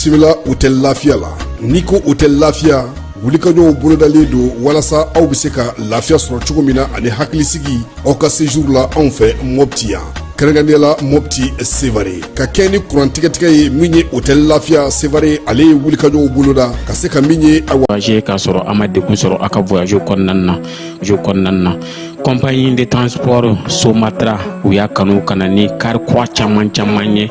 Bisimila hôtel Lafia la Nico hôtel Lafia wuli ka ɲɔgɔn bolodalen do walasa aw bɛ se ka lafiya sɔrɔ cogo min na ani hakilisigi aw ka séjour la anw fɛ Mopti yan kɛrɛnkɛrɛnnenya la Mopti Sevare ka kɛ ni kurantigɛtigɛ ye min ye hôtel Lafia Sevare ale ye wuli ka ɲɔgɔn boloda ka se ka min ye voyager ka sɔrɔ a ma degun sɔrɔ a ka voyage kɔnɔna na compagnie de transport Somatra u y'a kanu ka na ni kari kura caman ye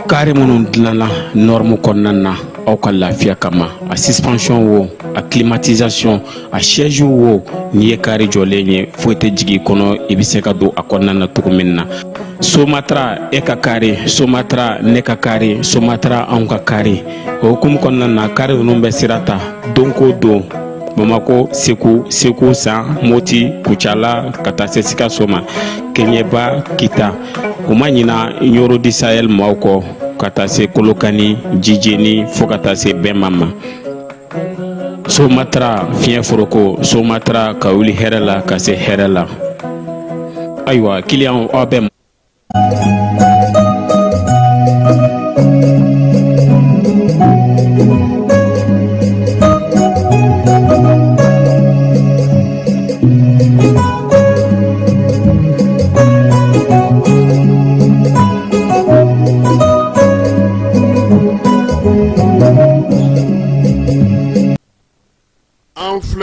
kari minnu dilanna norme kɔnɔna na aw ka lafiya kama a suspension wo a climatisation a siège wo ni ye kari jɔlen ye foyi tɛ jigin kɔnɔ i bɛ se ka don a kɔnɔna na cogo min na Somatra e ka kari Somatra ne ka kari Somatra anw ka kari o hukumu kɔnɔna na kari ninnu bɛ sira ta don ko don Bamako Segu San Moti Kucala ka taa se Sikaso ma Keɲeba Kita u ma ɲina Yoro di Sahel maaw kɔ ka taa se Kolokani Jijeni fo ka taa se Bɛnma ma Somatra fiɲɛ foroko Somatra ka wuli hɛrɛ la ka se hɛrɛ la ayiwa client aw bɛ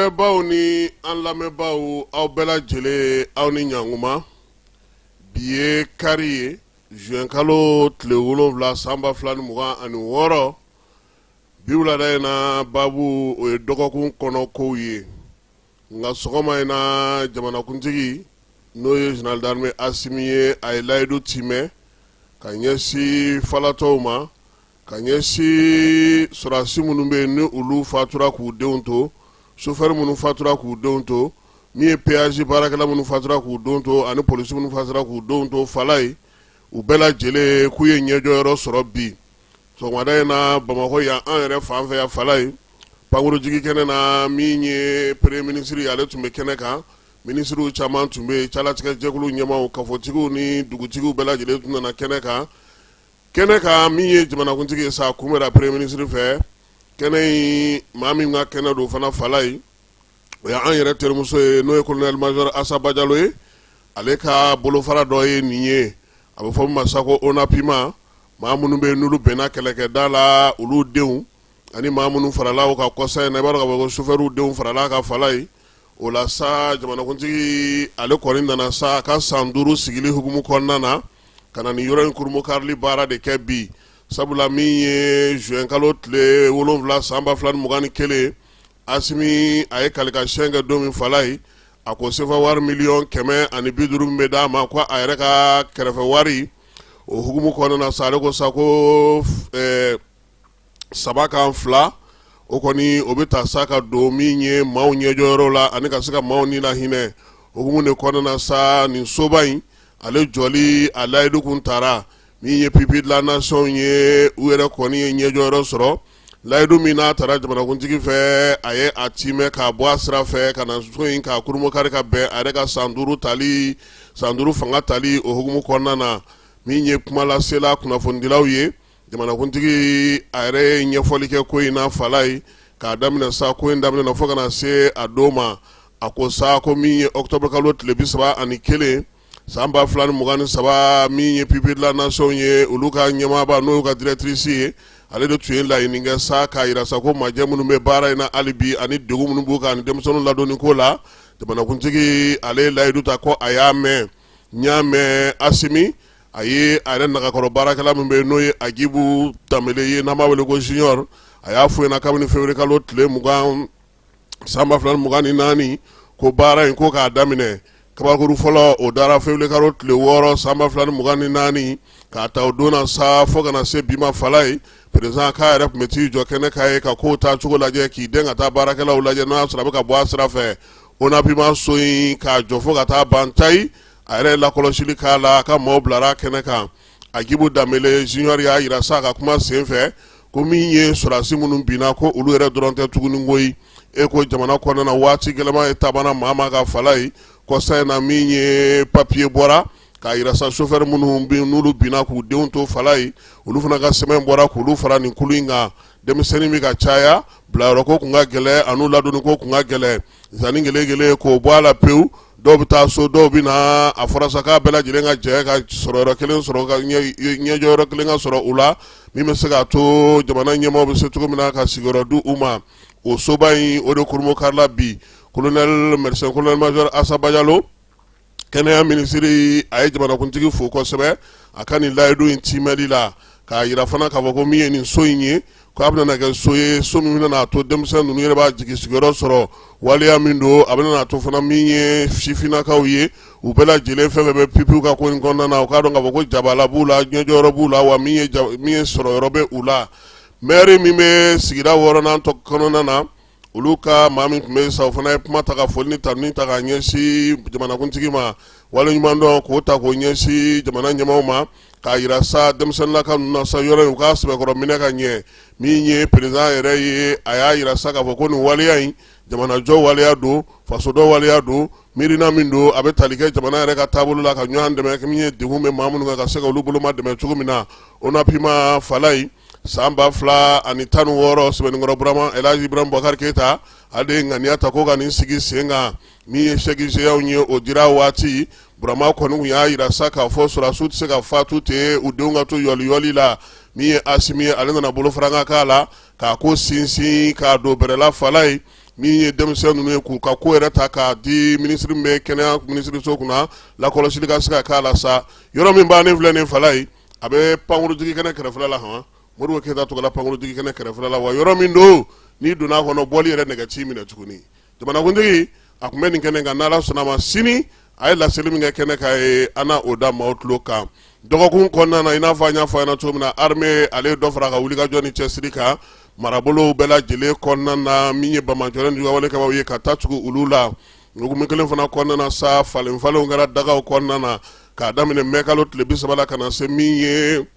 filɛbaw ni an lamɛnbaw aw bɛɛ lajɛlen aw ni ɲankuma bi ye kari ye juin kalo tile 7 san 2026 bi wulada in na babu o ye dɔgɔkun kɔnɔ kow ye nka sɔgɔma in na jamanakuntigi n'o ye général d'armée Asimi ye a ye layidu timɛ ka ɲɛsi falatɔw ma ka ɲɛsi sɔrɔdasi minnu bɛ yen ni olu fatura k'u denw to chauffeur minnu fatura k'u denw to min ye péage baarakɛla minnu fatura k'u denw to ani polisi minnu fatura k'u denw to falaye u bɛɛ lajɛlen k'u ye ɲɛjɔyɔrɔ sɔrɔ bi sɔgɔmada in na Bamakɔ yan an yɛrɛ fan fɛ yan falaye pankurujigi kɛnɛ na min ye premier ministre ale tun bɛ kɛnɛ kan ministres caman tun bɛ calatigɛ jɛkulu ɲɛmaaw kafotigiw ni dugutigiw bɛɛ lajɛlen tun nana kɛnɛ kan min ye jamanakuntigi ye sa kunbɛra premier ministre fɛ kɛnɛ in maa min ka kɛnɛ do fana falaye o ye an yɛrɛ terimuso ye n'o ye colonel major Asaba Jalo ye ale ka bolofara dɔ ye nin ye a bɛ fɔ min ma sa ko ONAPIMA maa minnu bɛ yen n'olu bɛnna kɛlɛkɛda la olu denw ani maa minnu farala o ka kɔsa in na i b'a dɔn k'a fɔ ko chauffeur denw farala ka falaye o la sa jamanakuntigi ale kɔni nana sa a ka san 5 sigili hukumu kɔnɔna na ka na nin yɔrɔ in kurumu karili baara de kɛ bi sabula min ye juin kalo tile 7 san 2021 Asimi a ye kalikan kɛ don min falaye a ko sefa wari miliyɔn 150 min bɛ d'a ma ko a yɛrɛ ka kɛrɛfɛ wari o hukumu kɔnɔna na sa ale ko sa ko 7 o kɔni o bɛ taa sa ka don min ye maaw ɲɛjɔyɔrɔ la ani ka se ka maaw ni lahinɛ hukumu de kɔnɔna na sa nin soba in ale jɔli a layidu kun taara min ye Pupitre de la Nation ye u yɛrɛ kɔni ye ɲɛjɔyɔrɔ sɔrɔ layidu min n'a taara jamanakuntigi fɛ a ye a timɛ k'a bɔ a sira fɛ ka na so in k'a kurumokari ka bɛn a yɛrɛ ka san 5 fanga tali o hukumu kɔnɔna na min ye kuma lasela kunnafonidilaw ye jamanakuntigi a yɛrɛ ye ɲɛfɔli kɛ ko in na falaye k'a daminɛ sa ko in daminɛ fo ka na se a don ma a ko sa ko min ye octobre kalo tile 31 san 2023 min ye Pupitre de la Nation ye olu ka ɲɛmaaba n'o ka directrice ye ale de tun ye laɲini kɛ sa k'a yira sa ko majɛ minnu bɛ baara in na hali bi ani degun minnu b'u kan ani denmisɛnninw ladonni ko la jamanakuntigi ale ye layidu ta ko a y'a mɛn ɲamɛ Asimi a ye a yɛrɛ nagakɔrɔ baarakɛla min bɛ n'o ye Agibu Danbele ye n'an b'a wele ko junior a y'a fɔ ɲɛna kabini février kalo tile 20 san 2024 ko baara in ko k'a daminɛ kabakuru fɔlɔ o dara février kalo tile 6 san 2024 k'a ta o don na sa fo kana se bi ma fala ye président k'a yɛrɛ tun bɛ t'i jɔ kɛnɛ k'a ye ka kow taa cogo lajɛ k'i den ka taa baarakɛlaw lajɛ n'o y'a sɔrɔ a bɛ ka bɔ a sira fɛ ONAPIMA so in k'a jɔ fo ka taa ban tayi a yɛrɛ lakɔlɔsili k'a la a ka maaw bilara kɛnɛ kan Agibu Danbele junior y'a yira sa ka kuma sen fɛ ko min ye sɔrɔdasi minnu binna ko olu yɛrɛ dɔrɔn tɛ tuguni koyi e ko jamana kɔnɔna na waati gɛlɛma ye tabana maa ma ka fala ye kɔsa in na min ye papier bɔra k'a yira sa chauffeur minnu n'olu binna k'u denw to fala ye olu fana ka sɛbɛn bɔra k'olu fara nin kulu in kan denmisɛnnin bɛ ka caya bilayɔrɔ ko tun ka gɛlɛ a n'u ladonni ko tun ka gɛlɛ zanni gɛlɛgɛlɛ k'o bɔ a la pewu dɔw bɛ taa so dɔw bɛ na a fɔra sa k'a bɛɛ lajɛlen ka jɛ ka sɔrɔ yɔrɔ kelen sɔrɔ ka ɲɛjɔ yɔrɔ kelen ka sɔrɔ u la min bɛ se k'a to jamana ɲɛmaaw bɛ se cogo min na ka sigiyɔrɔ di u ma o soba in o de kurumɔ karila bi colonel médecin colonel major Asaba Jalo kɛnɛya minisiri a ye jamanakuntigi fo kosɛbɛ a ka nin layidu in timɛli la k'a yira fana k'a fɔ ko min ye nin so in ye ko a bɛna kɛ so ye so min bɛna to denmisɛn ninnu yɛrɛ b'a jigi sigiyɔrɔ sɔrɔ waleya min don a bɛna to fana min ye sifinnakaw ye u bɛɛ lajɛlen fɛn fɛn bɛ pipiw ka ko in kɔnɔna na u k'a dɔn k'a fɔ ko jabala b'u la ɲɛjɔyɔrɔ b'u la wa min ye sɔrɔyɔrɔ bɛ u la maire min bɛ sigida 6nan kɔnɔna na olu ka maa min tun bɛ sa o fana ye kuma ta ka foli ni tanuni ta ka ɲɛsin jamanakuntigi ma waleɲuman dɔn k'o ta k'o ɲɛsin jamana ɲɛmaaw ma k'a yira sa denmisɛnninlaka ninnu na sa yɔrɔ in u k'a sɛbɛkɔrɔ minɛ ka ɲɛ min ye président yɛrɛ ye a y'a yira sa k'a fɔ ko nin waleya in jamanajɔ waleya don fasodɔ waleya don miirina min don a bɛ tali kɛ jamana yɛrɛ ka taabolo la ka ɲɔgɔn dɛmɛ min ye degun bɛ maa minnu kan ka se ka olu boloma dɛmɛ cogo min na ONAPIMA fala in san 2016 sɛbɛnnikɔrɔ Burama Elhaji Ibrahim Boubacar Keita ale de ye ŋaniya ta ko ka nin sigi sen kan min ye sɛgisiyaw ye o dira waati Burama kɔni tun y'a yira sa k'a fɔ sɔrɔdasiw tɛ se ka fatu ten u denw ka to yɔliyɔli la min ye Asimi ye ale nana bolofaranga k'a la k'a ko sinsin k'a don bɛrɛla fala ye min ye denmisɛn ninnu ye k'u ka ko yɛrɛ ta k'a di minisiri min bɛ kɛnɛya minisiriso kunna lakɔlɔsili ka se ka k'a la sa yɔrɔ min bannen filɛ nin fala ye a bɛ pankurutigi kɛnɛ kɛrɛfɛla la hɔn Modibo Keyita tɔgɔla pankurutigi kɛnɛ kɛrɛfɛla la wa yɔrɔ min don n'i donna kɔnɔ bɔli yɛrɛ nɛgɛ ci minɛ tuguni jamanakuntigi a tun bɛ nin kɛnɛ kan n'Ala sɔnna ma sini a ye laseli min kɛ kɛnɛ kan ye an na o da maaw tulo kan dɔgɔkun kɔnɔna na i n'a fɔ an y'a fɔ a ɲɛna cogo min na armée ale ye dɔ fara a ka wulikajɔ ni cɛsiri kan marabolow bɛɛ lajɛlen kɔnɔna na min ye Bamajɔlen juguya wale ye ka taa tugu olu la hukumu kelen fana kɔnɔna na sa falenfalenw kɛra dagaw kɔnɔna na k'a daminɛ mai kalo tile 30 la ka na se min ye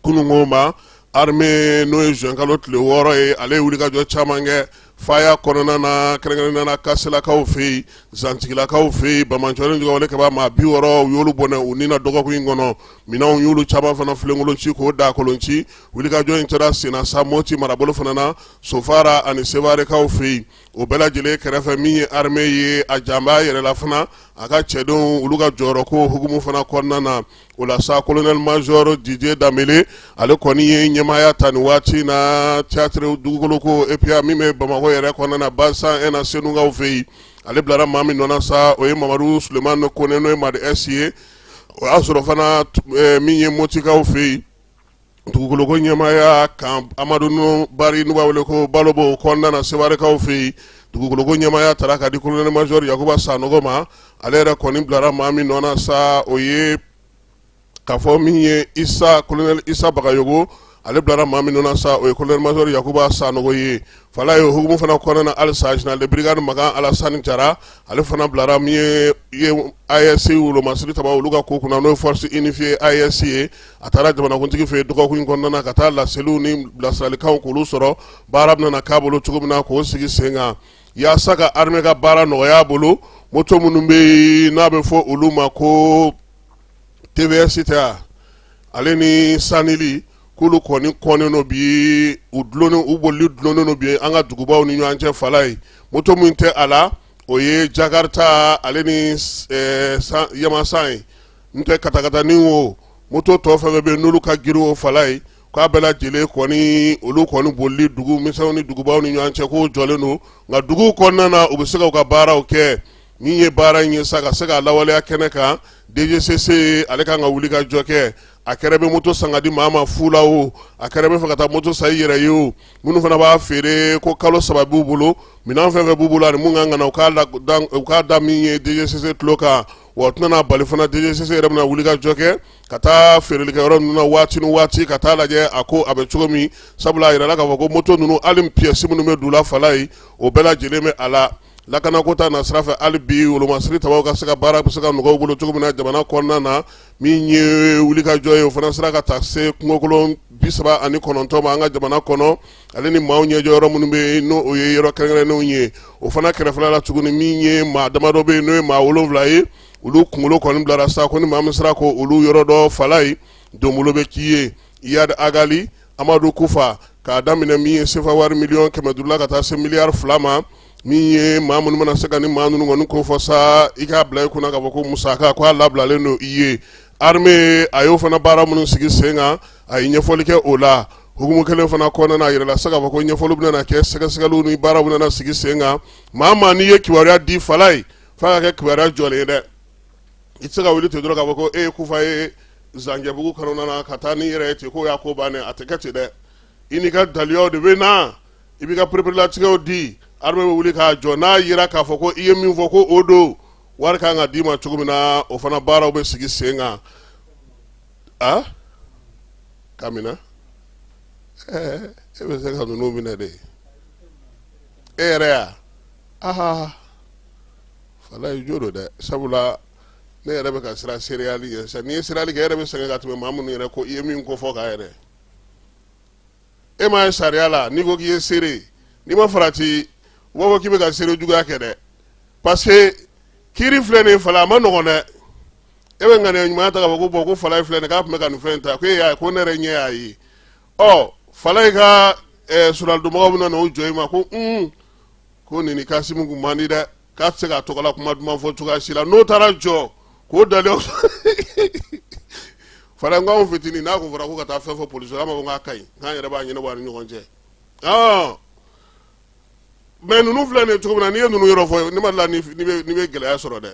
kunungo ma armée n'o ye juin kalo tile 6 ye ale ye wulikajɔ caman kɛ faya kɔnɔna na kɛrɛnkɛrɛnnen na kaselakaw fɛ yen zantigilakaw fɛ yen Bamajɔlen juguya wale kaba maa 60 u y'olu bɔnɛ u ni na dɔgɔkun in kɔnɔ minɛnw y'olu caman fana filenkolon ci k'o da kolon ci wulikajɔ in kɛra senna sa Moti marabolo fana na Sofara ani Sewarekaw fɛ yen o bɛɛ lajɛlen kɛrɛfɛ min ye armée ye a janba yɛrɛ la fana a ka cɛdenw olu ka jɔyɔrɔ ko hukumu fana kɔnɔna na o la sa colonel major Didier Danbele ale kɔni ye ɲɛmaaya ta nin waati na théâtre dugukolo ko EPA min bɛ Bamakɔ yɛrɛ kɔnɔna na Basan ɛna Senugaw fɛ yen ale bilara maa min nɔ na sa o ye Mamadu Sulemani Kone n'o ye Madi S ye o y'a sɔrɔ fana min ye Motikaw fɛ yen dugukoloko ɲɛmaaya kan Amadu Bari n'u b'a wele ko Balobo kɔnɔna na Sewarekaw fɛ yen dugukoloko ɲɛmaaya taara ka di colonel major Yakuba Sanogo ma ale yɛrɛ kɔni bilara maa min nɔ na sa o ye k'a fɔ min ye colonel Isa Bagayogo ale bilara maa min nɔ na sa o ye colonel major Yakuba Sanogo ye fala ye hukumu fana kɔnɔna na halisa général de brigade Makan Alassane Jara ale fana bilara min ye AES wolomasiri taba olu ka ko kunna n'o ye force unifiée AES ye a taara jamanakuntigi fɛ dɔgɔkun in kɔnɔna na ka taa laseliw ni bilasiralikanw k'olu sɔrɔ baara bɛna k'a bolo cogo min na k'o sigi sen kan yaasa ka armée ka baara nɔgɔya a bolo moto minnu bɛ yen n'a bɛ fɔ olu ma ko TVS tɛ ale ni sanili k'olu kɔni kɔnnen no bi u bolili dulonnen no bi an ka dugubaw ni ɲɔgɔn cɛ fala ye moto min tɛ a la o ye Jakarta ale ni Yamasan ye n tɛ katakatani o moto tɔ fɛn fɛn bɛ yen n'olu ka girin o fala ye k'a bɛɛ lajɛlen kɔni olu kɔni bolili dugu misɛnw ni dugubaw ni ɲɔgɔn cɛ k'o jɔlen don nka duguw kɔnɔna na u bɛ se ka u ka baaraw kɛ min ye baara in ye sa ka se k'a lawaleya kɛnɛ kan DGCC ale kan ka wuli ka jɔ kɛ a kɛra bɛ moto san ka di maa ma fu la o a kɛra bɛ fɛ ka taa moto san i yɛrɛ ye o minnu fana b'a feere ko kalo 3 b'u bolo minɛn fɛn fɛn b'u bolo ani mun kan ka na u k'a da min ye DGCC tulo kan wa o tɛna bali fana DGCC yɛrɛ bɛna wuli ka jɔ kɛ ka taa feerelikɛyɔrɔ ninnu na waati ni waati ka taa lajɛ a ko a bɛ cogo min sabula a yirala k'a fɔ ko moto ninnu hali pièce minnu bɛ don la fala ye o bɛɛ lajɛlen bɛ a la lakanako ta na sira fɛ hali bi wolomasiri tabaw ka se ka baara bɛ se ka nɔgɔya u bolo cogo min na jamana kɔnɔna na min ye wulikajɔ ye o fana sera ka taa se kungokolon 39 ma an ka jamana kɔnɔ ale ni maaw ɲɛjɔ yɔrɔ minnu bɛ yen n'o ye yɔrɔ kɛrɛnkɛrɛnnenw ye o fana kɛrɛfɛla la tuguni min ye maa damadɔ bɛ yen n'o ye maa 7 ye olu kunkolo kɔni bilara sa ko ni maa min sera ko olu yɔrɔ dɔ fala ye donbolo bɛ k'i ye Iyad Agali Amadu Kufa k'a daminɛ min ye sefa wari miliyɔn 500 la ka taa se miliyari 2 ma min ye maa minnu mana se ka ni maa ninnu kɔni ko fɔ sa i k'a bila i kunna k'a fɔ ko musaka ko a labilalen don i ye armée a y'o fana baara minnu sigi sen kan a ye ɲɛfɔli kɛ o la hukumu kelen fana kɔnɔna na a yɛrɛla se k'a fɔ ko ɲɛfɔli bɛna kɛ sɛgɛsɛgɛliw ni baaraw bɛna sigi sen kan maa maa n'i ye kibaruya di fala ye f'a ka kɛ kibaruya jɔlen ye dɛ i tɛ se ka wuli ten dɔrɔn k'a fɔ ko e ye Kufa ye Zanjɛbugu kɔnɔna na ka taa ni yɛrɛ ye ten ko y'a ko bannen a tɛ kɛ ten dɛ i n'i ka daliyaw de bɛ na i b'i ka pereperelatigɛw di armée bɛ wuli k'a jɔ n'a yera k'a fɔ ko i ye min fɔ ko o don wari kan ka d'i ma cogo min na o fana baaraw bɛ sigi sen kan a Kamina e bɛ se ka ninnu minɛ de e yɛrɛ ya fala ye jo don dɛ sabula ne yɛrɛ bɛ ka sira sereyali ye sa n'i ye sereyali kɛ e yɛrɛ bɛ sɛgɛn ka tɛmɛ maa minnu yɛrɛ ko i ye min ko fɔ k'a yɛrɛ e m'a ye sariya la n'i ko k'i ye seere n'i ma farati u b'a fɔ k'i bɛ ka seere juguya kɛ dɛ parce que kiiri filɛ nin fala a ma nɔgɔn dɛ e bɛ ŋaniya ɲuman ta k'a fɔ ko bɔn ko fala ye filɛ nin k'a tun bɛ ka nin fɛn ta ko e y'a ye ko ne yɛrɛ ɲɛ y'a ye ɔ fala yi ka sɔrɔdɔnbagaw bɛna n'o jɔ i ma ko ko nin ni Kasimu kun man di dɛ k'a tɛ se k'a tɔgɔla kuma duman fɔ cogoya si la n'o taara jɔ k'o dalen fara n k'anw fitinin n'a kun fɔra ko ka taa fɛn fɔ polisi la an b'a fɔ k'a ka ɲi k'an yɛrɛ b'a ɲɛnabɔ ani ɲɔgɔn cɛ mais ninnu filɛ nin ye cogo min na n'i ye ninnu yɔrɔ fɔ ne ma dala n'i bɛ gɛlɛya sɔrɔ dɛ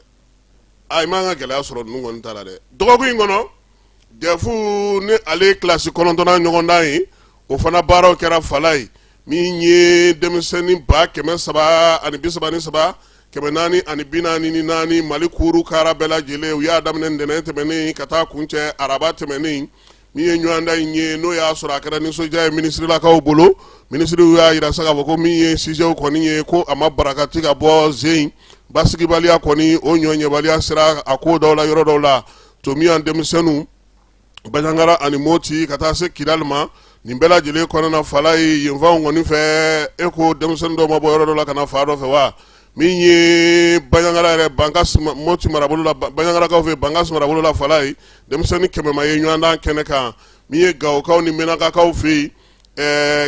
i man ka gɛlɛya sɔrɔ ninnu kɔni ta la dɛ dɔgɔkun in kɔnɔ DEF ni ale kilasi 9nan ɲɔgɔndan ye o fana baaraw kɛra fala ye min ye denmisɛnnin 333 444 Mali kuru kara bɛɛ lajɛlen u y'a daminɛ ntɛnɛn tɛmɛnen ka taa kuncɛ araba tɛmɛnen min ye ɲɔgɔndan in ye n'o y'a sɔrɔ a kɛra nisɔndiya ye minisirlakaw bolo minisiriw y'a yira sa k'a fɔ ko min ye sujet kɔni ye ko a ma barakati ka bɔ zen basigibaliya kɔni o ɲɔɲɛbaliya sera a ko dɔw la yɔrɔ dɔw la to min y'an denmisɛnninw Banjagara ani Moti ka taa se Kidali ma nin bɛɛ lajɛlen kɔnɔna fala ye yenfanw kɔni fɛ e ko denmisɛnnin dɔw ma bɔ yɔrɔ dɔ la ka na fa dɔ fɛ wa min ye Banjagara yɛrɛ Moti marabolo la Banjagarakaw fɛ Bangas marabolo la fala ye denmisɛnnin 100 ma ye ɲɔgɔndan kɛnɛ kan min ye Gawokaw ni Menakakaw fɛ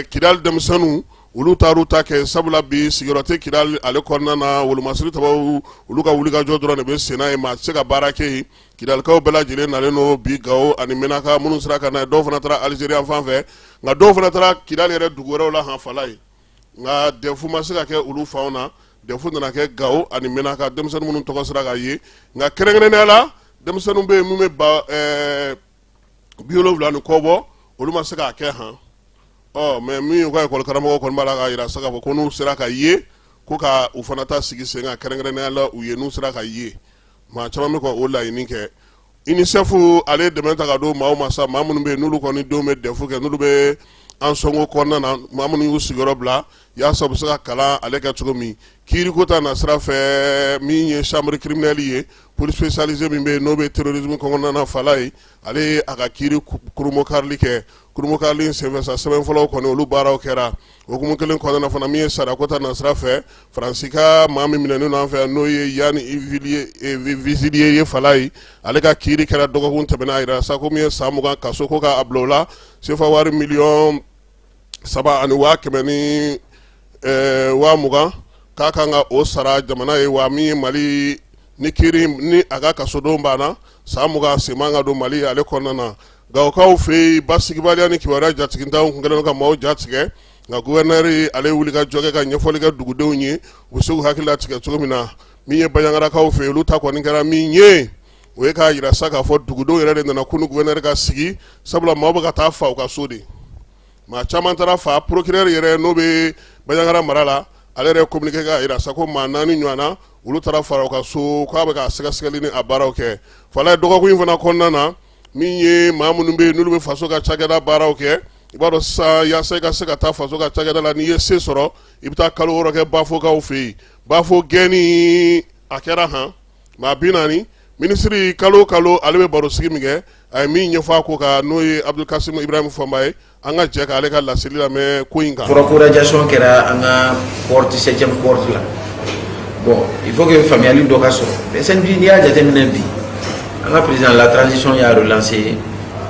Kidali denmisɛnninw olu taar'u ta kɛ sabula bi sigiyɔrɔ tɛ Kidali ale kɔnɔna na wolomasiri tabaw olu ka wulikajɔ dɔrɔn de bɛ sen n'a ye maa tɛ se ka baara kɛ yen Kidalikaw bɛɛ lajɛlen nalen don bi Gawo ani Menaka minnu sera ka na dɔw fana taara Alizeri fan fɛ nka dɔw fana taara Kidali yɛrɛ dugu wɛrɛw la fala ye nka DEF ma se ka kɛ olu fanw na DEF nana kɛ Gawo ani Menaka denmisɛnnin minnu tɔgɔ sera ka ye nka kɛrɛnkɛrɛnnenya la denmisɛnninw bɛ yen mun bɛ 70 ni kɔ bɔ olu ma se k'a kɛ mais min y'u ka école karamɔgɔ kɔni b'a la k'a yira sa k'a fɔ ko n'u sera ka ye ko ka u fana ta sigi sen kan kɛrɛnkɛrɛnnenya la u ye n'u sera ka ye maa caman bɛ ka o laɲini kɛ UNICEF ale ye dɛmɛ ta ka don maaw ma sa maa minnu bɛ yen n'olu kɔni denw bɛ DEF kɛ n'olu bɛ an sɔngo kɔnɔna na maa minnu y'u sigiyɔrɔ bila yaasa u bɛ se ka kalan ale kɛ cogo min kiiriko ta na sira fɛ min ye chambre criminelle ye police spécialisée min bɛ yen n'o bɛ terrorisme kɔnɔna na fala ye ale ye a ka kiiri kurumokarili kɛ kurumokarili senfɛ sa sɛbɛn fɔlɔw kɔni olu baaraw kɛra hukumu kelen kɔnɔna na fana min ye sariyako ta na sira fɛ Faransi ka maa min minɛnen don an fɛ n'o ye Yann Villiers ye fala ye ale ka kiiri kɛra dɔgɔkun tɛmɛnen a yira sa ko min ye san 20 kaso ko k'a bila o la sefa wari miliyɔn 7,20,000 k'a kan ka o sara jamana ye wa min ye Mali ni kiiri ni a ka kasodon banna san 20 sen man ka don Mali ale kɔnɔna na Gawokaw fɛ yen basigibaliya ni kibaruya jatigintanw kun kɛlen ka maaw jatigɛ nka gouverneur ale wuli ka jɔ kɛ ka ɲɛfɔli kɛ dugudenw ye u bɛ se k'u hakili latigɛ cogo min na min ye baɲangarakaw fɛ olu ta kɔni kɛra min ye o ye k'a yira sa k'a fɔ dugudenw yɛrɛ de nana kunu gouverneur ka sigi sabula maaw bɛ ka taa fa u ka so de maa caman taara fa procureur yɛrɛ n'o bɛ baɲangara mara la ale yɛrɛ communiqué k'a yira sa ko maa 4 ɲɔgɔnna olu taara fara u ka so k'a bɛ ka sɛgɛsɛgɛli ni a baaraw kɛ fala dɔgɔkun in fana kɔnɔna na min ye maa minnu bɛ yen n'olu bɛ faso ka cakɛda baaraw kɛ i b'a dɔn sisan yaasa i ka se ka taa faso ka cakɛda la n'i ye se sɔrɔ i bɛ taa kalo 6 kɛ bafokaw fɛ yen bafo gɛnni a kɛra han maa 40 minisiri kalo kalo ale bɛ baro sigi min kɛ a ye min ɲɛfɔ a ko kan n'o ye Abdulkasim Ibrahim Fɔnba ye an ka jɛ k'ale ka laseli lamɛn ko in kan. Procuration kɛra an ka porte 7e porte la bon il faut que faamuyali dɔ ka sɔrɔ SNJ n'i y'a jateminɛ bi an ka président la transition y'a relancé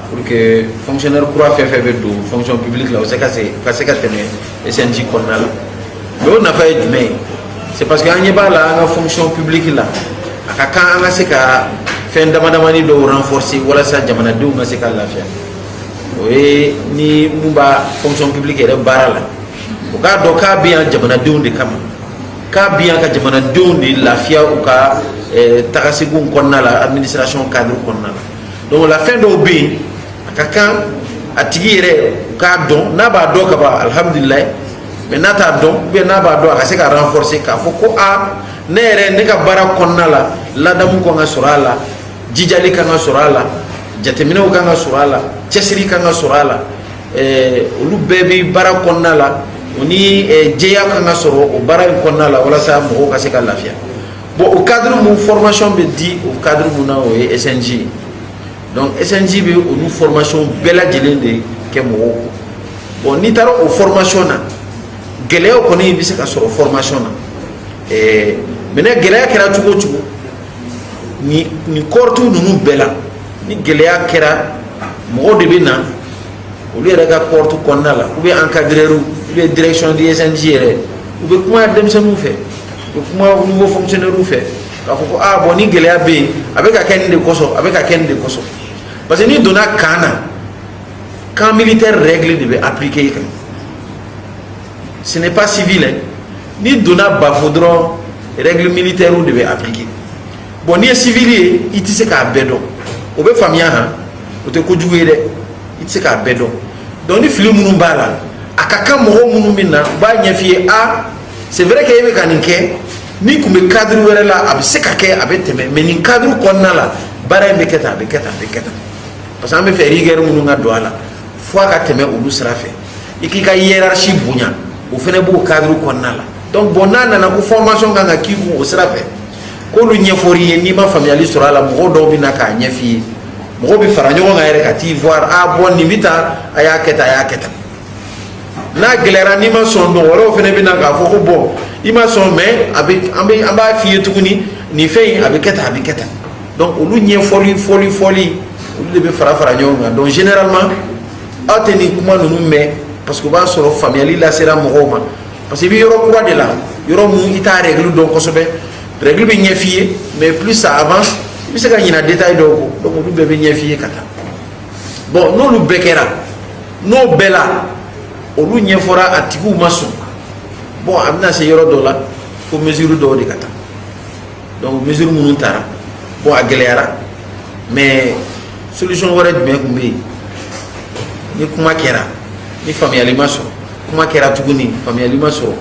pour que fonctionnaire kura fɛn fɛn bɛ don fonction publique la o ka se ka tɛmɛ SNJ kɔnɔna la mais o nafa ye jumɛn ye c'est parce que an ɲɛ b'a la an ka fonction publique la a ka kan an ka se ka fɛn damadamani dɔw renforcer walasa jamanadenw ka se ka lafiya o ye ni mun b'a fonction publique yɛrɛ baara la o k'a dɔn k'a bɛ yan jamanadenw de kama k'a bɛ yan ka jamanadenw de lafiya u ka tagaseginw kɔnɔna la administration cadre kɔnɔna la donc la fɛn dɔw bɛ yen a ka kan a tigi yɛrɛ k'a dɔn n'a b'a dɔn ka ban alhamdulilayi mais n'a t'a dɔn ou bien n'a b'a dɔn a ka se ka renforcer k'a fɔ ko ne yɛrɛ ne ka baara kɔnɔna la ladamu kan ka sɔrɔ a la jijali kan ka sɔrɔ a la jateminɛw kan ka sɔrɔ a la cɛsiri kan ka sɔrɔ a la olu bɛɛ bɛ baara kɔnɔna la o ni jɛya kan ka sɔrɔ o baara in kɔnɔna la walasa mɔgɔw ka se ka lafiya bon o cadre mun formation bɛ di o cadre mun na o ye SNJ donc SNJ bɛ olu formation bɛɛ lajɛlen de kɛ mɔgɔw kun bon n'i taara o formation na gɛlɛyaw kɔni bɛ se ka sɔrɔ formation na maintenant gɛlɛya kɛra cogo o cogo ni kɔrɔtu ninnu bɛɛ la ni gɛlɛya kɛra mɔgɔw de bɛ na olu yɛrɛ ka kɔrɔtu kɔnɔna la ou bien encadreur ou bien direction de SNJ yɛrɛ u bɛ kuma denmisɛnninw fɛ u bɛ kuma nouveau fonctionnaire fɛ k'a fɔ ko bon ni gɛlɛya bɛ yen a bɛ ka kɛ nin de kɔsɔn a bɛ ka kɛ nin de kɔsɔn parce que n'i donna kan na camp militaire règle de bɛ appliquer i kan ce n'est pas civil hein n'i donna bafo dɔrɔn règle militaire de bɛ appliquer bon n'i ye civil ye i tɛ se k'a bɛɛ dɔn o bɛ faamuya han o tɛ kojugu ye dɛ i tɛ se k'a bɛɛ dɔn donc ni fili minnu b'a la a ka kan mɔgɔ minnu bɛ na u b'a ɲɛf'i ye c'est vrai que e bɛ ka nin kɛ ni tun bɛ cadre wɛrɛ la a bɛ se ka kɛ a bɛ tɛmɛ mais nin cadre kɔnɔna la baara in bɛ kɛ tan a bɛ kɛ tan a bɛ kɛ tan parce que an bɛ fɛ rigueur minnu ka don a la fo a ka tɛmɛ olu sira fɛ i k'i ka hiérarchie bonya o fana b'o cadre kɔnɔna la donc bon n'a nana ko formation kan ka k'i kun o sira fɛ k'olu ɲɛfɔr'i ye n'i ma faamuyali sɔrɔ a la mɔgɔw dɔw bɛ na k'a ɲɛf'i ye mɔgɔw bɛ fara ɲɔgɔn kan yɛrɛ ka t'i voir bon nin bɛ tan a y'a kɛ tan a y'a kɛ tan n'a gɛlɛyara n'i ma sɔn dɔn wɛrɛw fana bɛ na k'a fɔ ko bon i ma sɔn mais an b'a f'i ye tuguni nin fɛn in a bɛ kɛ tan a bɛ kɛ tan donc olu ɲɛfɔli fɔli olu de bɛ fara ɲɔgɔn kan donc généralement aw tɛ nin kuma ninnu mɛn parce que o b'a sɔrɔ faamuyali lasera mɔgɔw ma parce que i bɛ yɔrɔ kura de la yɔrɔ mun i t'a règle dɔn kosɛbɛ règle bɛ ɲɛf'i ye mais plus ça avance i bɛ se ka ɲinɛ détail dɔw kɔ donc olu bɛɛ bɛ ɲɛf'i ye ka taa bon n'olu bɛɛ kɛra n'o bɛɛ la olu ɲɛfɔra a tigiw ma sɔn bon a bɛna se yɔrɔ dɔ la fo mesure dɔw de ka ta donc mesure minnu taara bon a gɛlɛyara mais solution wɛrɛ jumɛn tun bɛ yen ni kuma kɛra ni faamuyali ma sɔrɔ kuma kɛra tuguni faamuyali ma sɔrɔ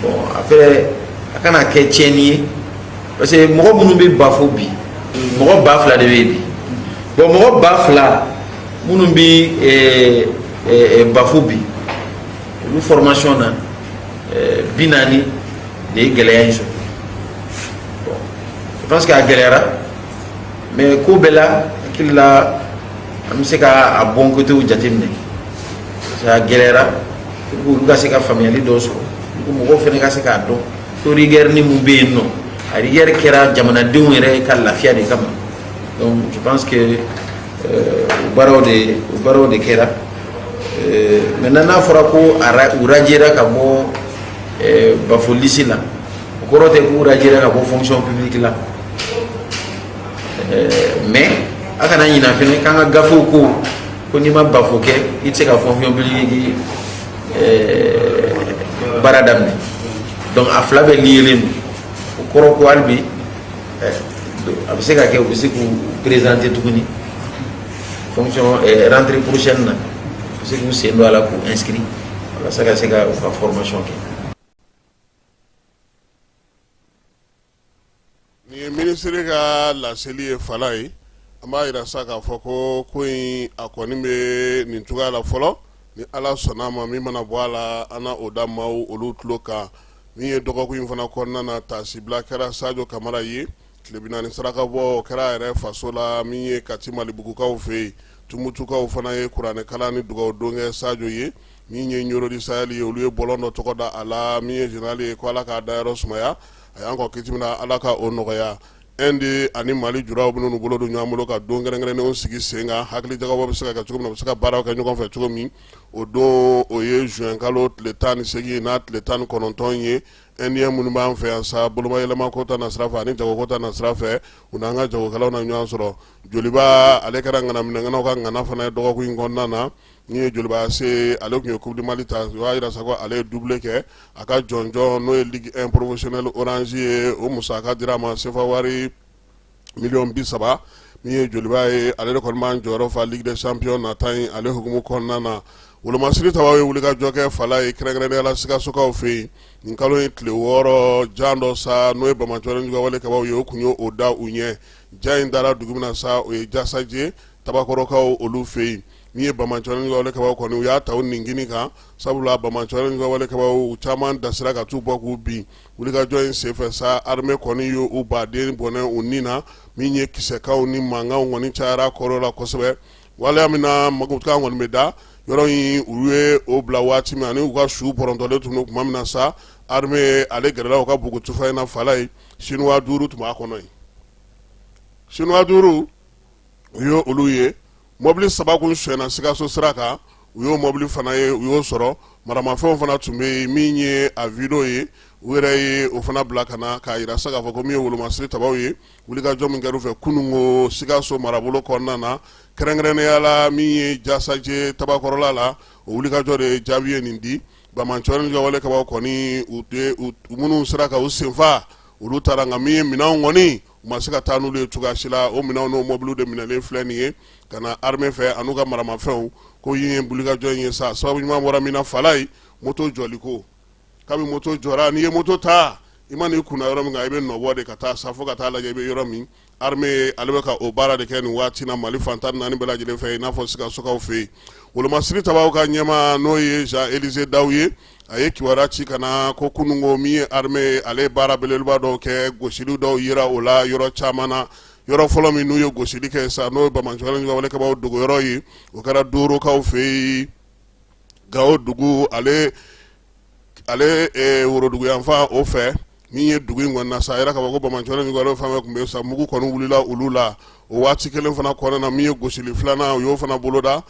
bon après a kana kɛ tiɲɛni ye parce que mɔgɔ minnu bɛ bafo bi mɔgɔ 2000 de bɛ yen bi bon mɔgɔ 2000 minnu bɛ bafo bi olu formation na 40 de ye gɛlɛya in sɔrɔ bon je pense que a gɛlɛyara mais ko bɛɛ la hakili la an bɛ se ka a bon côté jateminɛ parce que a gɛlɛyara pour que olu ka se ka faamuyali dɔw sɔrɔ pour que mɔgɔw fana ka se k'a dɔn ko rigueur ni mun bɛ yen nɔ a rigueur kɛra jamanadenw yɛrɛ ka lafiya de kama donc je pense que o baaraw de kɛra maintenant n'a fɔra ko u radiera ka bɔ bafo lisi la o kɔrɔ tɛ k'u radiera ka bɔ fonction publique la mais a kana ɲinɛ fɛnɛ k'an ka gafew ko n'i ma bafo kɛ i tɛ se ka fonction publique baara daminɛ donc a fila bɛɛ liyelen don o kɔrɔ ko hali bi a bɛ se ka kɛ u bɛ se k'u présenter tuguni fonction rentrée prochaine na u bɛ se k'u sen don a la k'u inscrit walasa ka se ka u ka formation kɛ. Nin ye ministre ka laseli ye Fala ye an b'a yira sa k'a fɔ ko in a kɔni bɛ nin cogoya la fɔlɔ ni Ala sɔnna ma min mana bɔ a la an na o da maaw olu tulo kan min ye dɔgɔkun in fana kɔnɔna na tasibila kɛra Sadio Kamara ye tile 40 saraka bɔ o kɛra a yɛrɛ faso la min ye Kati Malibugukaw fɛ yen Tumutukaw fana ye kuranɛ kalan ni dugawu don kɛ Sadio ye min ye Ɲorodi Sahel ye olu ye bɔlɔn dɔ tɔgɔ da a la min ye général ye ko Ala k'a dayɔrɔ sumaya a y'an kɔ kiti min na Ala ka o nɔgɔya Inde ani Mali juraw bɛ n'u bolo don ɲɔgɔn bolo ka don kɛrɛnkɛrɛnnenw sigi sen kan hakili jagabɔ bɛ se ka kɛ cogo min na u bɛ se ka baaraw kɛ ɲɔgɔn fɛ cogo min o don o ye juin kalo tile 18 n'a tile 19 ye Indien minnu b'an fɛ yan sa bolomayɛlɛma ko ta na sira fɛ ani jagoko ta na sira fɛ u n'an ka jagokɛlaw na ɲɔgɔn sɔrɔ joliba ale kɛra ŋanaminɛŋanaw ka ŋana fana ye dɔgɔkun in kɔnɔna na ni ye joliba se ale tun ye coupe du Mali ta o y'a yira sa ko ale ye doublé kɛ a ka jɔnjɔn n'o ye Ligue 1 professionnel Orange ye o musaka dira ma sefa wari $30,000 min ye joliba ye ale de kɔni b'an jɔyɔrɔ fa Ligue des Champions nata in ale hukumu kɔnɔna na Wolomasiri Tabaw ye wuli ka jɔ kɛ Fala ye kɛrɛnkɛrɛnnenya la Sikasokaw fɛ yen nin kalo in tile 6 jan dɔ sa n'o ye Bamakɔ Juguwale Kabaw ye o kun ye o da u ɲɛ ja in dara dugu min na sa o ye Jasaje Tabakɔrɔkaw olu fɛ yen min ye Bamakɔ Juguwale Kabaw kɔni u y'a ta o ningini kan sabula Bamakɔ Juguwale Kabaw caman dasira ka t'u bɔ k'u bin wuli ka jɔ in senfɛ sa armée kɔni ye u baden bɔnɛ u nin na min ye kisɛkaw ni mankanw kɔni cayara kɔrɔ la kosɛbɛ waleya min na Magutukan kɔni bɛ da yɔrɔ in u ye o bila waati min ani u ka su pɔrɔntɔlen tun don tuma min na sa armée ale gɛrɛla u ka bugutufa in na Fala ye chinois 5 tun b'a kɔnɔ yen chinois 5 u ye olu ye mobili 3 kun suɲɛna Sikaso sira kan u y'o mobili fana ye u y'o sɔrɔ maramafɛnw fana tun bɛ yen min ye a video ye u yɛrɛ ye o fana bila ka na k'a yira sa k'a fɔ ko min ye Wolomasiri Tabaw ye wulikajɔ min kɛra u fɛ kunungo Sikaso marabolo kɔnɔna na kɛrɛnkɛrɛnnenya la min ye Jasaje Tabakɔrɔla la o wulikajɔ de ye jaabi ye nin di Bamakɔ Juguwale Kabaw kɔni u minnu sera ka u senfa olu taara nka min ye minɛnw kɔni u ma se ka taa n'olu ye cogoya si la o minɛnw n'o mobiliw de minɛlen filɛ nin ye ka na armée fɛ an'u ka maramafɛnw ko yin ye wulikajɔ in ye sa sababu ɲuman bɔra min na Fala ye moto jɔli ko kabi moto jɔra n'i ye moto ta i ma n'i kunna yɔrɔ min kan i bɛ nɔbɔ de ka taa sa fo ka taa lajɛ i bɛ yɔrɔ min armée ale bɛ ka o baara de kɛ nin waati na Mali fantan naani bɛɛ lajɛlen fɛ i n'a fɔ Sikasokaw fɛ yen Wolomasiri Tabaw ka ɲɛmaa n'o ye Jean-Élisée Daw ye a ye kibaruya ci ka na ko kunungo min ye armée ale ye baara belebeleba dɔw kɛ gosili dɔw yira o la yɔrɔ caman na yɔrɔ fɔlɔ min n'u ye gosili kɛ sa n'o ye Bamakɔ Juguwale Kabaw dogoyɔrɔ ye o kɛra Dorokaw fɛ yen Gao dugu ale Worodugu yanfan o fɛ min ye dugu in kɔnɔna sa a yɛrɛ k'a fɔ ko Bamakɔ Juguwale fɛn tun bɛ sa mugu kɔni wulila olu la o waati kelen fana kɔnɔna na min ye gosili filanan u y'o fana boloda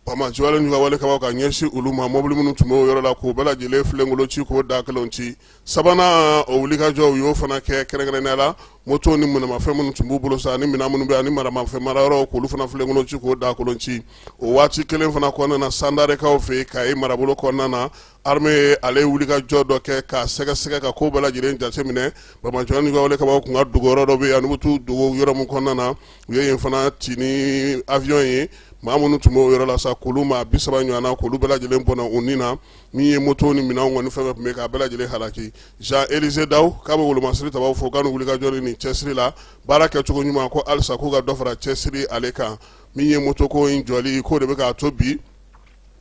Bamakɔ Juguwale Kabaw ka ɲɛsin olu ma mobili minnu tun bɛ o yɔrɔ la k'o bɛɛ lajɛlen filenkolo ci k'o da kelenw ci sabanan o wulikajɔ u y'o fana kɛ kɛrɛnkɛrɛnnenya la moto ni minɛmafɛn minnu tun b'u bolo sa ani minɛn minnu bɛ ani maramafɛn marayɔrɔ k'olu fana filenkolo ci k'o da kelenw ci o waati kelen fana kɔnɔna na Sandarekaw fɛ yen Kayi marabolo kɔnɔna na armée ale wulikajɔ dɔ kɛ k'a sɛgɛsɛgɛ ka ko bɛɛ lajɛlen jateminɛ Bamakɔ Juguwale Kabaw kun ka dogoyɔrɔ dɔ bɛ yen ani bɛ t'u dogo yɔrɔ min kɔnɔna na u ye yen fana ci ni avion ye maa minnu tun bɛ o yɔrɔ la sa k'olu maa 30 ɲɔgɔnna k'olu bɛɛ lajɛlen bɔnna u nin na min ye moto ni minɛnw kɔni fɛn fɛn tun bɛ k'a bɛɛ lajɛlen halaki Jean-Élisée Daw k'a bɛ Wolomasiri Tabaw fo k'a ni wulikajɔ ni cɛsiri la baara kɛcogo ɲuman ko halisa k'u ka dɔ fara cɛsiri ale kan min ye moto ko in jɔli k'o de bɛ k'a to bi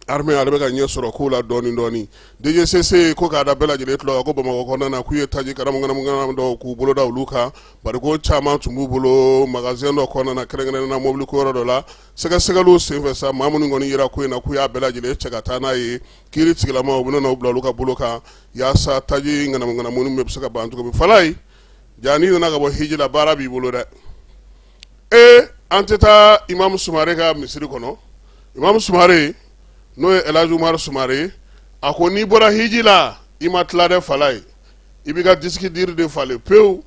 armée ale bɛ ka ɲɛ sɔrɔ k'o la dɔɔni dɔɔni DGCC ko k'a da bɛɛ lajɛlen tulo ko Bamakɔ kɔnɔna na k'u ye taji karamu dɔw k'u bolo da olu kan bari ko caman tun b'u bolo magasin dɔ kɔnɔna na kɛrɛnkɛrɛnnen na mobili ko yɔrɔ dɔ la sɛgɛsɛgɛliw senfɛ sa maa minnu kɔni yira ko in na k'u y'a bɛɛ lajɛlen cɛ ka taa n'a ye kiiri tigilama u bɛna n'u bila olu ka bolo kan yaasa taji ŋanamu minnu bɛ se ka ban cogo min Fala ye jaa n'i nana ka bɔ hiji la baara b'i bolo dɛ an tɛ taa Imam Sumare ka misiri kɔnɔ Imam Sumare n'o ye El Hadji Umar Sumare a ko n'i bɔra hiji la i ma tila dɛ Fala ye i b'i ka disque diri de falen pewu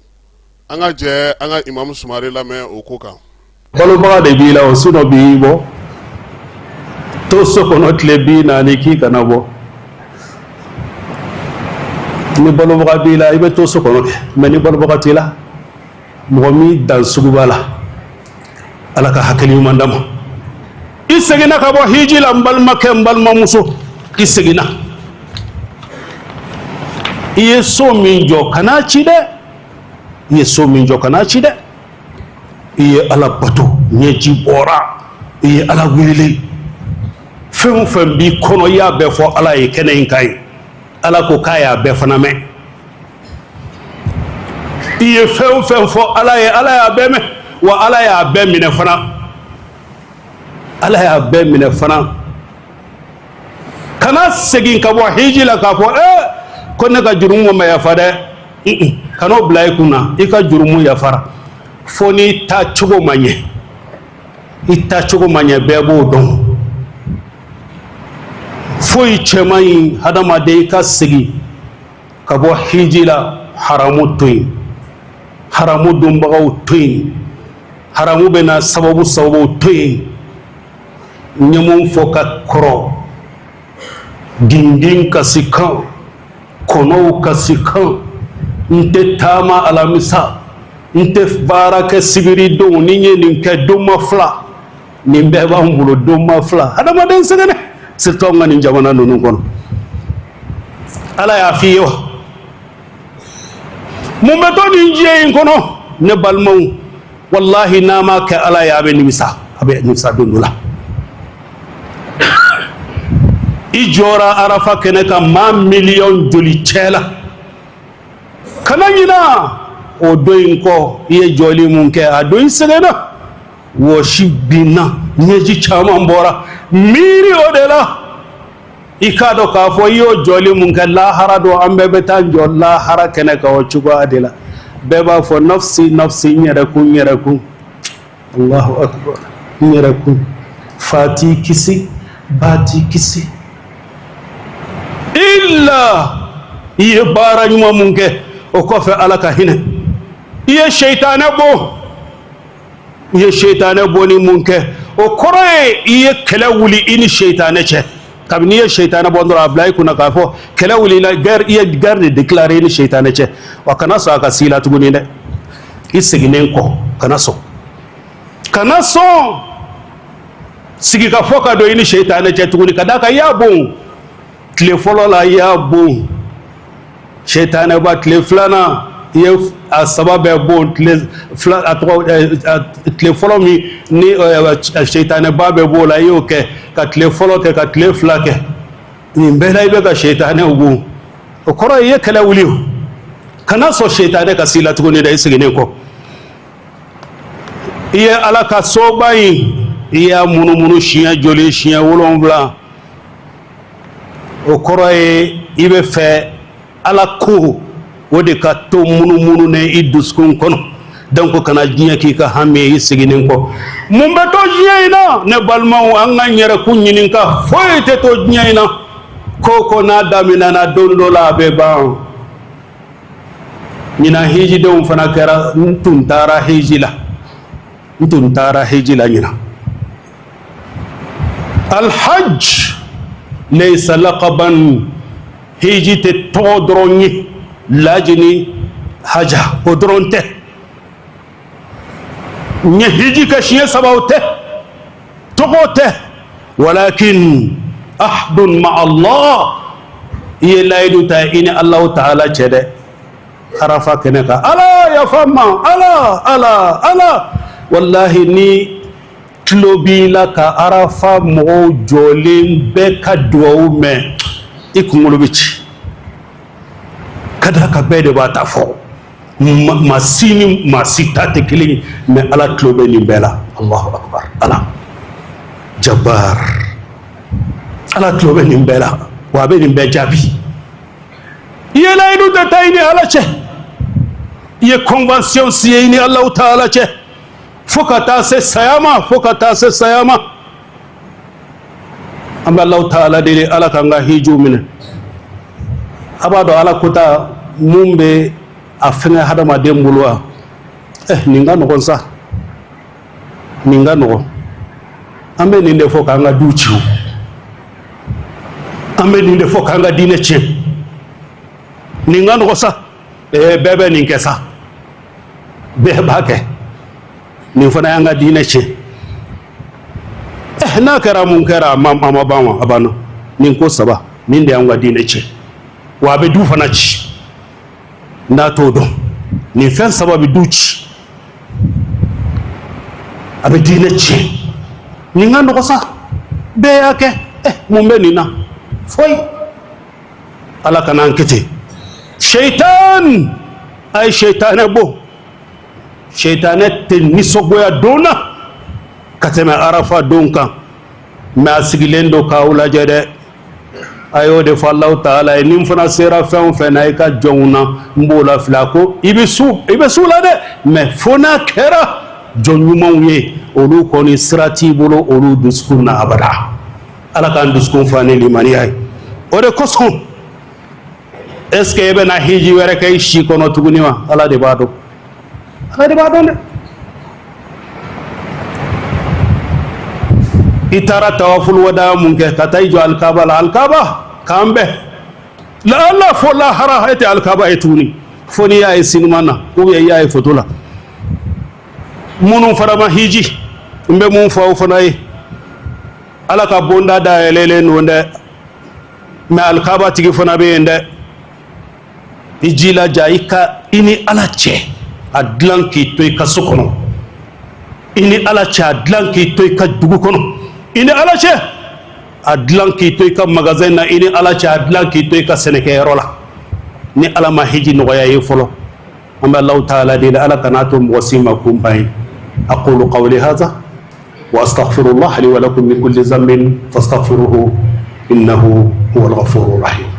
an ka jɛ an ka Imam Sumare lamɛn o ko kan balobaga de b'i la o su dɔ b'i bɔ to so kɔnɔ tile 40 k'i kana bɔ ni balobaga b'i la i bɛ to so kɔnɔ mais ni balobaga t'i la mɔgɔ min dan suguba la ala ka hakili ɲuman d'a ma i seginna ka bɔ hiji la n balimakɛ n balimamuso i seginna i ye so min jɔ kan'a ci dɛ i ye so min jɔ kan'a ci dɛ i ye ala bato ɲɛji bɔra i ye ala wele fɛn o fɛn b'i kɔnɔ i y'a bɛɛ fɔ ala ye kɛnɛ in kan ye ala ko k'a y'a bɛɛ fana mɛn i ye fɛn o fɛn fɔ ala ye ala y'a bɛɛ mɛn wa ala y'a bɛɛ minɛ fana ala y'a bɛɛ minɛ fana kana segin ka bɔ hiji la k'a fɔ ko ne ka jurumu ma yafa dɛ kan'o bila i kunna i ka jurumu yafara fo n'i ta cogo ma ɲɛ i ta cogo ma ɲɛ bɛɛ b'o dɔn foyi cɛman ɲi hadamaden i ka segin ka bɔ hiji la haramu to yen haramu donbagaw to yen haramu bɛna sababu to yen n ye mun fɔ ka kɔrɔ dindin kasi kan kɔnɔw kasi kan n tɛ taama alamisa n tɛ baara kɛ sibiridenw ni n ye nin kɛ donma fila nin bɛɛ b'an bolo donma fila hadamaden sɛgɛnɛ surtout an ka nin jamana ninnu kɔnɔ ala y'a f'i ye wa mun bɛ to nin diɲɛ in kɔnɔ ne balimaw wallahi n'a ma kɛ ala ye a bɛ nimisa don dɔ la i jɔra arafa kɛnɛ kan maa miliyɔn joli cɛ la kana ɲina o don in kɔ i ye jɔli mun kɛ a don i sɛgɛnna wɔsi binna ɲɛji caman bɔra miiri o de la i k'a dɔn k'a fɔ i y'o jɔli mun kɛ lahara don an bɛɛ bɛ taa jɔ lahara kɛnɛ kan o cogoya de la bɛɛ b'a fɔ nafsi nafsi n yɛrɛ kun allahu akbar n yɛrɛ kun fa t'i kisi ba t'i kisi illa i ye baara ɲuman mun kɛ o kɔfɛ ala ka hinɛ i ye seitanɛ bɔ ni mun kɛ o kɔrɔ ye i ye kɛlɛ wuli i ni seitanɛ cɛ kabini i ye seitanɛ bɔ dɔrɔn a bila i kunna k'a fɔ kɛlɛ wuli i ye guerre de déclarer i ni seitanɛ cɛ wa kana sɔn a ka s'i la tuguni dɛ i seginnen kɔ kana sɔn sigi ka fɔ ka don i ni seitanɛ cɛ tuguni ka da kan i y'a bon tile fɔlɔ la i y'a bon seitanɛ ba tile filanan i ye a saba bɛɛ bon tile fɔlɔ min ni seitanɛ ba bɛ b'o la i y'o kɛ ka tile fɔlɔ kɛ ka tile fila kɛ nin bɛɛ la i bɛ ka seitanɛw bon o kɔrɔ ye i ye kɛlɛ wuli o kana sɔn seitanɛ ka s'i la tuguni dɛ i seginnen kɔ i ye ala ka soba in i y'a munumunu siɲɛ joli siɲɛ 7 o kɔrɔ ye i bɛ fɛ ala ko o de ka to munumunu ne i dusukun kɔnɔ donc kana diɲɛ k'i ka hami ye i seginnen kɔ mun bɛ to diɲɛ in na ne balimaw an ka yɛrɛkun ɲininka foyi tɛ to diɲɛ in na ko n'a daminɛna don dɔ la a bɛ ban ɲinan hijidenw fana kɛra n tun taara hiji la ɲinan alhaj laysa laqaban hiji tɛ tɔgɔ dɔrɔn ye lajini haja o dɔrɔn tɛ n ye hiji kɛ siɲɛ 3 o tɛ tɔgɔ tɛ walakin ahdun ma Allah i ye layidu ta i ni Allahu ta'ala cɛ dɛ arafa kɛnɛ kan ala yafa n ma ala wallahi ni tulo b'i la ka arafa mɔgɔw jɔlen bɛɛ ka duwawu mɛn i kunkolo bɛ ci ka da ka bɛɛ de b'a ta fɔ maa si ni maa si ta tɛ kelen ye mɛ ala tulo bɛ nin bɛɛ la allahu akbar ala jabbar ala tulo bɛ nin bɛɛ la wa a bɛ nin bɛɛ jaabi i ye layidu ta ta i ni ala cɛ i ye convention signé i ni Allahu ta'ala cɛ fo ka taa se saya ma an bɛ Allahu ta'ala deli ala k'an ka hijiw minɛ a b'a dɔn ala kota mun bɛ a fɛngɛ hadamaden bolo wa nin ka nɔgɔn sa nin ka nɔgɔn an bɛ nin de fɔ k'an ka du ci an bɛ nin de fɔ k'an ka diinɛ tiɲɛ nin ka nɔgɔn sa bɛɛ bɛ nin kɛ sa bɛɛ b'a kɛ nin fana y'an ka diinɛ tiɲɛ n'a kɛra mun kɛra a ma ban wa a banna nin ko saba nin de y'an ka diinɛ tiɲɛ wa a bɛ du fana ci n'a t'o dɔn nin fɛn saba bɛ du ci a bɛ diinɛ tiɲɛ nin ka nɔgɔ sa bɛɛ y'a kɛ mun bɛ nin na foyi ala kana an kɛ ten seitan a ye seitanɛ bɔ seitanɛ tɛ nisɔngoya don na ka tɛmɛ arafa don kan mɛ a sigilen don k'aw lajɛ dɛ a y'o de fɔ alahu taala ye ni n fana sera fɛn o fɛn na i ka jɔnw na n b'o la fili a ko i bɛ su la dɛ mɛ fo n'a kɛra jɔn ɲumanw ye olu kɔni sira t'i bolo olu dusukun na abada ala k'an dusukun fa ni limaniya ye o de kosɔn est ce que e bɛna hiji wɛrɛ kɛ i si kɔnɔ tuguni wa ala de b'a dɔn ala de b'a dɔn dɛ i taara tawaful wada mun kɛ ka taa i jɔ alikaba la alikaba k'an bɛɛ la ala fo lahara e tɛ alikaba ye tuguni fo n'i y'a ye sinima na ubiyɛn i y'a ye foto la minnu fana ma hiji n bɛ mun fɔ aw fana ye ala ka bonda dayɛlɛlen don dɛ mɛ alikaba tigi fana bɛ yen dɛ i jilaja i ni ala cɛ a dilan k'i to i ka so kɔnɔ i ni ala cɛ a dilan k'i to i ka dugu kɔnɔ i ni ala cɛ a dilan k'i to i ka magasin na i ni ala cɛ a dilan k'i to i ka sɛnɛkɛyɔrɔ la ni ala ma hiji nɔgɔya ye fɔlɔ an bɛ alahu taala deli ala kana to mɔgɔ si ma kunpan ye aqulu qawli hadha wa astaghfirullah li wa lakum min kulli dhanbin fastaghfiruhu innahu huwal ghafurur rahim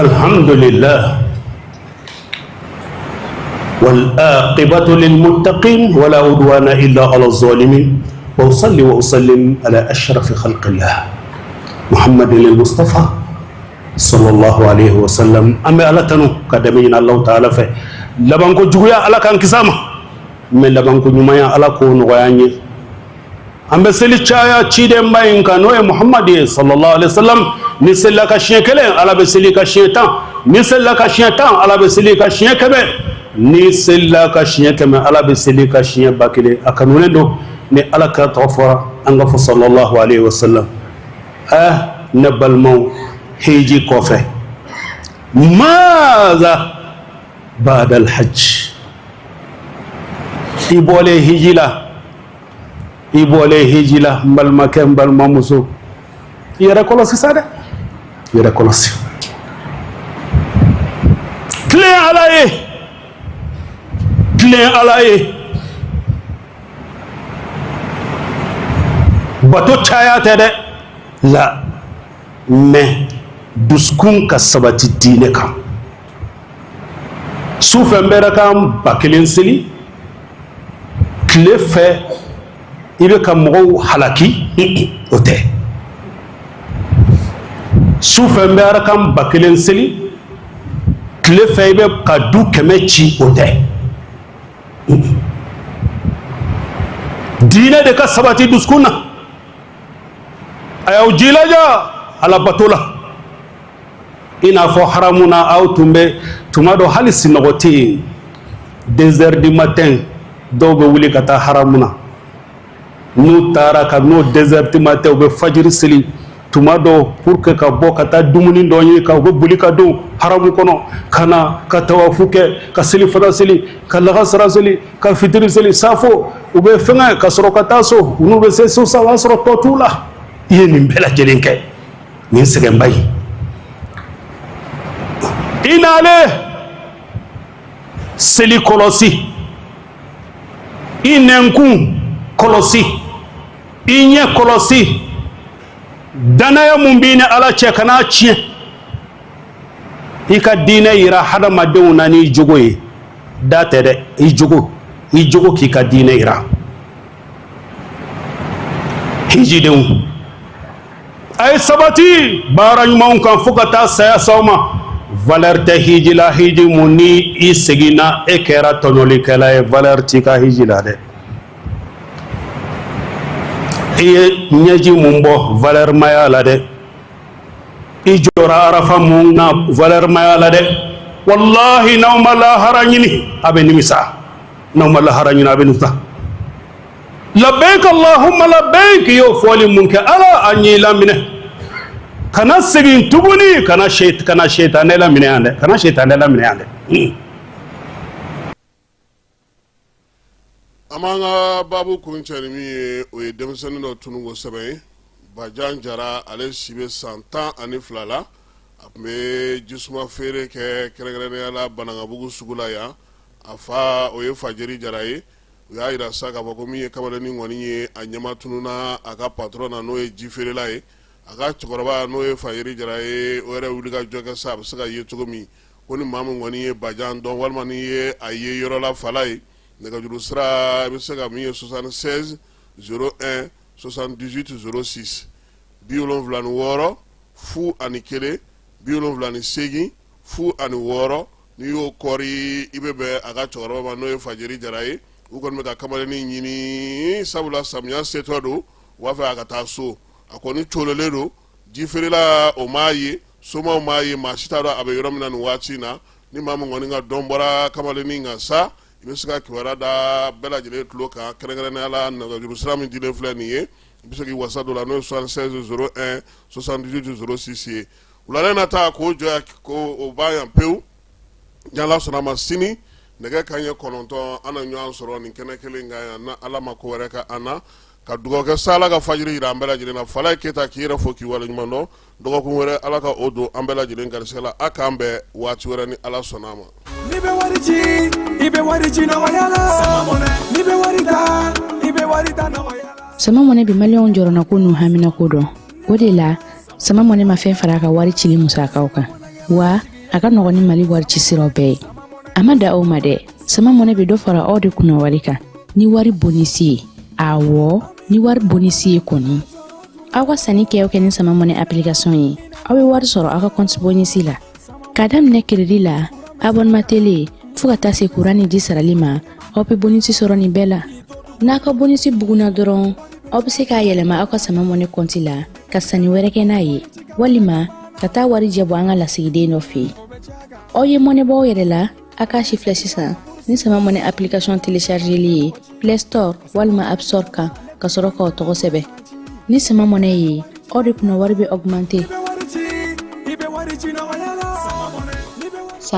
الحمد لله والعاقبة للمتقين ولا عدوان إلا على الظالمين وأصلي وأسلم على أشرف خلق الله محمد المصطفى صلى الله عليه وسلم أما على تنو كدمين الله تعالى في لبانكو جويا على كان كسامة من لبانكو جمايا على كون غياني أما سلي تشايا تشيدم باين كانوا محمد صلى الله عليه وسلم ni seli ka siɲɛ kelen ala bɛ seli ka siɲɛ 10 ni seli ka siɲɛ 10 ala bɛ seli ka siɲɛ 100 ni seli ka siɲɛ 100 ala bɛ seli ka siɲɛ 1000 a kanulen don ni ala ka tɔgɔ fɔra an ka fɔ sallallahu alaihi wasallam ne balimaw hiji kɔfɛ maaza ba'da al-hajj i bɔlen hiji la n balimakɛ n balimamuso i yɛrɛ kɔlɔsi sa dɛ yɛrɛ kɔlɔsi tilen ala ye bato caya tɛ dɛ la mɛ dusukun ka sabati diinɛ kan su fɛ n bɛ kan 1000 seli tile fɛ i bɛ ka mɔgɔw halaki o tɛ su fɛ n bɛ arakan 1000 seli tile fɛ i bɛ ka du 100 ci o tɛ diinɛ de ka sabati dusukun na a y'aw jilaja ala bato la i n'a fɔ haramu na aw tun bɛ tuma dɔ hali sinɔgɔ tɛ yen 2 heures du matin dɔw bɛ wuli ka taa haramu na n'u taara ka n'o 2 heures du matin u bɛ fajiri seli tuma dɔ pour que ka bɔ ka taa dumuni dɔ ɲini ka u bɛ boli ka don haramu kɔnɔ ka na ka tawafu kɛ ka seli fana seli ka lagasara seli ka fitiri seli safo u bɛ fɛngɛ ka sɔrɔ ka taa so u n'u bɛ se so sa o y'a sɔrɔ tɔ t'u la i ye nin bɛɛ lajɛlen kɛ nin sɛgɛnba in i nalen seli kɔlɔsi i nɛnkun kɔlɔsi i ɲɛ kɔlɔsi danaya mun b'i ni ala cɛ kana tiɲɛ i ka diinɛ yira hadamadenw na n'i jogo ye da tɛ dɛ i jogo k'i ka diinɛ yira hijidenw ay sabati baara ɲumanw kan fo ka taa saya s'aw ma. Valeur tɛ hiji la, hiji mun ni i seginna e kɛra tɔɲɔlikɛla ye, valeur t'i ka hiji la dɛ. I ye ɲɛji mun bɔ valeur maya la dɛ. I jɔra arafa mun na valeur maya la dɛ. Wallahi n'aw ma lahara ɲini a bɛ nimisa, n'aw ma lahara ɲini a bɛ nimisa. Labbaik Allahumma labbaik y'o fɔli mun kɛ Ala a ɲ'i laminɛ. Kana segin tuguni kana shaitanɛ laminɛ yan dɛ, kana shaitanɛ laminɛ yan dɛ. An b'an ka babu kun cɛ ni min ye o ye denmisɛnnin dɔ tunun ko sɛbɛn ye. Bajan Jara ale si bɛ san 12 la. A tun bɛ jisuma feere kɛ kɛrɛnkɛrɛnnenya la Banankabugu sugu la yan. A fa o ye Fajeri Jara ye. U y'a jira sa k'a fɔ ko min ye kamalennin kɔni ye a ɲɛma tununna a ka patron na n'o ye ji feerela ye. A ka cɛkɔrɔba n'o ye Fajeri Jara ye o yɛrɛ wuli ka jɔ kɛ sa a bɛ se ka ye cogo min ko ni maa min kɔni ye Bajan dɔn walima ni ye a ye yɔrɔ la fala ye nɛgɛjuru sira i bɛ se ka min ye 76 01 78 06 76 fu ani 1 78 fu ani 6 n'i y'o kɔri i bɛ bɛn a ka cɛkɔrɔba ma n'o ye Fajeri Jara ye u kɔni bɛ ka kamalennin ɲini sabula samiya setɔ don u b'a fɛ a ka taa so. A kɔni colonlen don ji feerela o m'a ye somaw m'a ye maa si t'a dɔn a bɛ yɔrɔ min na nin waati in na ni maa min kɔni ka dɔn bɔra kamalennin kan sa i bɛ se ka kibaruya da bɛɛ lajɛlen tulo kan kɛrɛnkɛrɛnnenya la nɛgɛjuru sira min dilen filɛ nin ye i bɛ se k'i wasa don la n'o ye 76 01 78 06 ye wulalen na taa k'o jɔ ko o b'a yan pewu ni Ala sɔnna a ma sini nɛgɛ kanɲɛ 9 an na ɲɔgɔn sɔrɔ nin kɛnɛ kelen kan yan na Ala ma ko wɛrɛ ka an na. Ka dugawu kɛ sa Ala ka fajiri jira an bɛɛ lajɛlen na Falaye Keyita k'i yɛrɛ fo k'i waleɲuman dɔn dɔgɔkun wɛrɛ Ala ka o don an bɛɛ lajɛlen garisɛgɛ la a k'an bɛn waati wɛrɛ ni Ala sɔnna a ma. Ni bɛ wari ci i bɛ wari ci nɔgɔya la ni bɛ wari ta i bɛ wari ta nɔgɔya la. Sama mɔnɛ bi maliyɛnw jɔrɔna ko n'u hamina ko dɔn o de la sama mɔnɛ ma fɛn fara a ka wari cili musakaw kan wa a ka nɔgɔn ni Mali wari ci siraw bɛɛ ye. A ma da aw ma dɛ sama mɔnɛ bi dɔ fara aw de kunna wari kan ni wari bonisi ye awɔ ni wari bonisi ye kɔni aw ka sanni kɛ ni sama mɔnɛ application ye aw bɛ wari sɔrɔ aw ka compte bonisi la ka daminɛ crédit la abonnement télé fo ka taa se courant ni ji sarali ma aw bɛ bonisi sɔrɔ nin bɛɛ la n'a ka bonisi buguna dɔrɔn aw bɛ se k'a yɛlɛma aw ka sama mɔnɛ compte la ka sanni wɛrɛ kɛ n'a ye walima ka taa wari jɛ bɔ an ka lasigiden dɔ fɛ yen aw ye mɔnɛ bɔ aw yɛrɛ la a k'a si filɛ sisan ni sama mɔnɛ application téléchargeli ye Play Store walima App Store kan ka sɔrɔ k'aw tɔgɔ sɛbɛn ni sama mɔnɛ ye aw de kunna wari bɛ augmenter